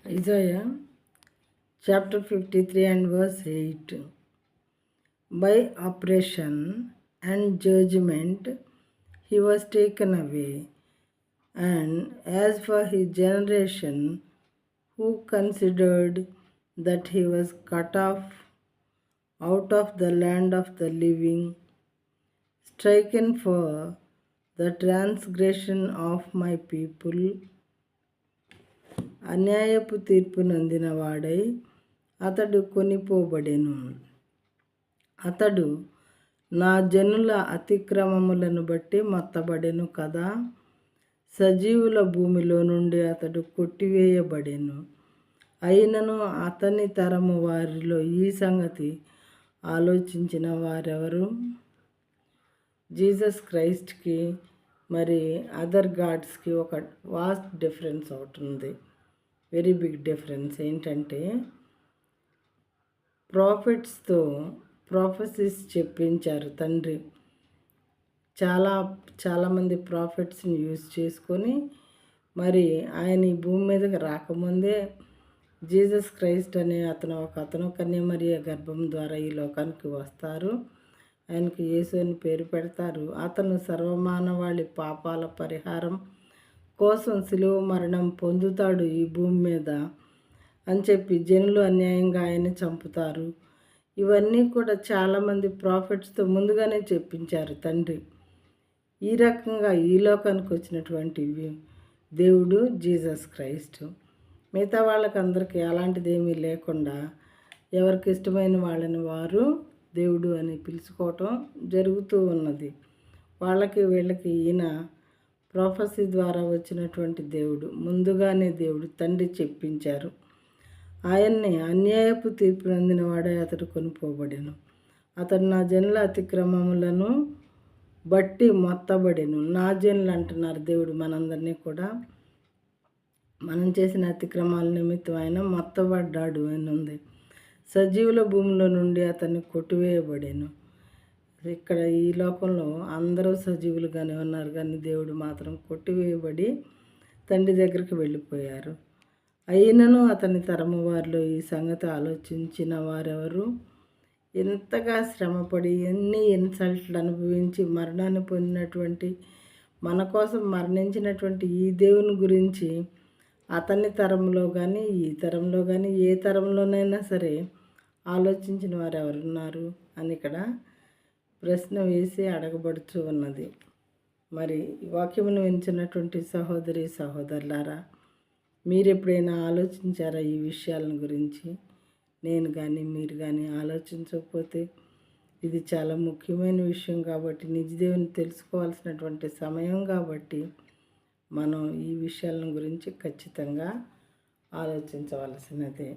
Isaiah chapter 53 and verse 8. By oppression and judgment he was taken away, and as for his generation, who considered that he was cut off out of the land of the living, stricken for the transgression of my people, అన్యాయపు తీర్పు నొందిన వాడై అతడు కొనిపోబడెను. అతడు నా జనుల అతిక్రమములను బట్టి మొత్తబడెను కదా. సజీవుల భూమిలో నుండి అతడు కొట్టివేయబడెను. అయినను అతని తరము వారిలో ఈ సంగతి ఆలోచించిన వారెవరు? జీసస్ క్రైస్ట్కి మరి అదర్ గాడ్స్కి ఒక వాస్ట్ డిఫరెన్స్ ఒకటి ఉంది. వెరీ బిగ్ డిఫరెన్స్ ఏంటంటే, ప్రాఫిట్స్తో ప్రాఫెసీస్ చెప్పించారు తండ్రి. చాలామంది ప్రాఫిట్స్ని యూజ్ చేసుకొని మరి ఆయన ఈ భూమి మీదకి రాకముందే జీసస్ క్రైస్ట్ అనే అతను కన్యమరియ గర్భం ద్వారా ఈ లోకానికి వస్తారు. ఆయనకు యేసు అని పేరు పెడతారు. అతను సర్వమానవాళి పాపాల పరిహారం కోసం శిలువ మరణం పొందుతాడు ఈ భూమి మీద అని చెప్పి జనులు అన్యాయంగా ఆయన్ని చంపుతారు. ఇవన్నీ కూడా చాలామంది ప్రాఫిట్స్తో ముందుగానే చెప్పించారు తండ్రి. ఈ రకంగా ఈ లోకానికి వచ్చినటువంటి దేవుడు జీసస్ క్రైస్ట్. మిగతా వాళ్ళకందరికీ అలాంటిది ఏమీ లేకుండా ఎవరికి ఇష్టమైన వాళ్ళని వారు దేవుడు అని పిలుచుకోవటం జరుగుతూ ఉన్నది. వాళ్ళకి వీళ్ళకి ఈయన ప్రొఫెసీ ద్వారా వచ్చినటువంటి దేవుడు, ముందుగానే దేవుడు తండ్రి చెప్పించారు. ఆయన్ని అన్యాయపు తీర్పు నొందిన వాడే అతడు కొనిపోబడెను. అతడు నా జనుల అతిక్రమములను బట్టి మొత్తబడెను. నా జనులు అంటున్నారు దేవుడు మనందరినీ కూడా. మనం చేసిన అతిక్రమాల నిమిత్తం ఆయన మొత్తబడ్డాడు అని ఉంది. సజీవుల భూమిలో నుండి అతన్ని కొట్టివేయబడెను. ఇక్కడ ఈ లోకంలో అందరూ సజీవులుగానే ఉన్నారు, కానీ దేవుడు మాత్రం కొట్టివేయబడి తండ్రి దగ్గరికి వెళ్ళిపోయారు. అయినను అతని తరము వారిలో ఈ సంగతి ఆలోచించిన వారెవరు? ఎంతగా శ్రమపడి ఎన్ని ఇన్సల్ట్లు అనుభవించి మరణాన్ని పొందినటువంటి మన కోసం మరణించినటువంటి ఈ దేవుని గురించి అతని తరంలో కానీ ఈ తరంలో కానీ ఏ తరంలోనైనా సరే ఆలోచించిన వారు ఎవరున్నారు అని ఇక్కడ ప్రశ్న వేసి అడగబడుతూ ఉన్నది. మరి వాక్యమును వింటున్నటువంటి సహోదరి సహోదరులారా, మీరు ఎప్పుడైనా ఆలోచించారా ఈ విషయాలను గురించి? నేను కానీ మీరు కానీ ఆలోచించకపోతే ఇది చాలా ముఖ్యమైన విషయం కాబట్టి, నిజదేవుని తెలుసుకోవాల్సినటువంటి సమయం కాబట్టి మనం ఈ విషయాలను గురించి ఖచ్చితంగా ఆలోచించవలసినదే.